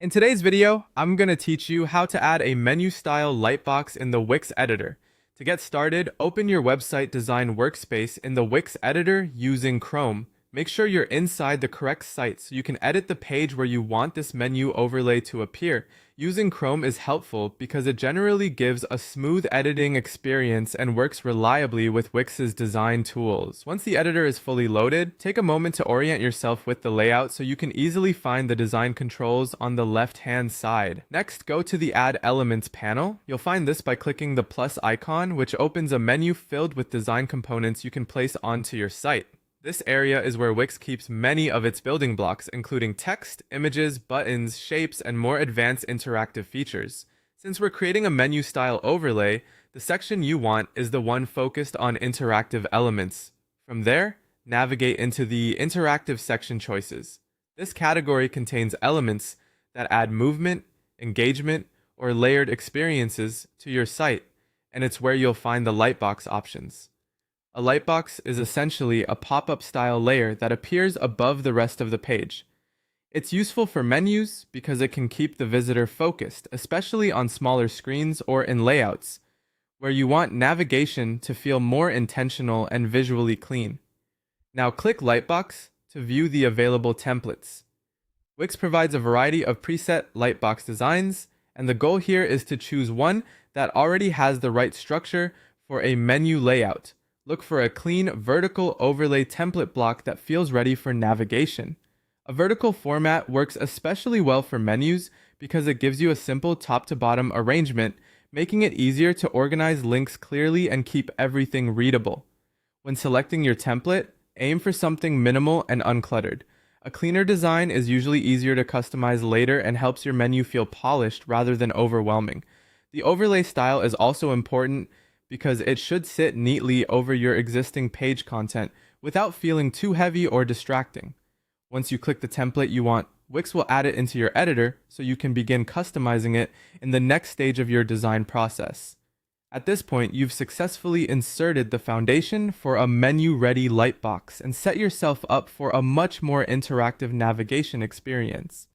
In today's video, I'm going to teach you how to add a menu-style lightbox in the Wix editor. To get started, open your website design workspace in the Wix editor using Chrome. Make sure you're inside the correct site so you can edit the page where you want this menu overlay to appear. Using Chrome is helpful because it generally gives a smooth editing experience and works reliably with Wix's design tools. Once the editor is fully loaded, take a moment to orient yourself with the layout so you can easily find the design controls on the left-hand side. Next, go to the Add Elements panel. You'll find this by clicking the plus icon, which opens a menu filled with design components you can place onto your site. This area is where Wix keeps many of its building blocks, including text, images, buttons, shapes, and more advanced interactive features. Since we're creating a menu-style overlay, the section you want is the one focused on interactive elements. From there, navigate into the interactive section choices. This category contains elements that add movement, engagement, or layered experiences to your site, and it's where you'll find the Lightbox options. A lightbox is essentially a pop-up style layer that appears above the rest of the page. It's useful for menus because it can keep the visitor focused, especially on smaller screens or in layouts, where you want navigation to feel more intentional and visually clean. Now click Lightbox to view the available templates. Wix provides a variety of preset Lightbox designs, and the goal here is to choose one that already has the right structure for a menu layout. Look for a clean vertical overlay template block that feels ready for navigation. A vertical format works especially well for menus because it gives you a simple top-to-bottom arrangement, making it easier to organize links clearly and keep everything readable. When selecting your template, aim for something minimal and uncluttered. A cleaner design is usually easier to customize later and helps your menu feel polished rather than overwhelming. The overlay style is also important because it should sit neatly over your existing page content without feeling too heavy or distracting. Once you click the template you want, Wix will add it into your editor so you can begin customizing it in the next stage of your design process. At this point, you've successfully inserted the foundation for a menu-ready lightbox and set yourself up for a much more interactive navigation experience.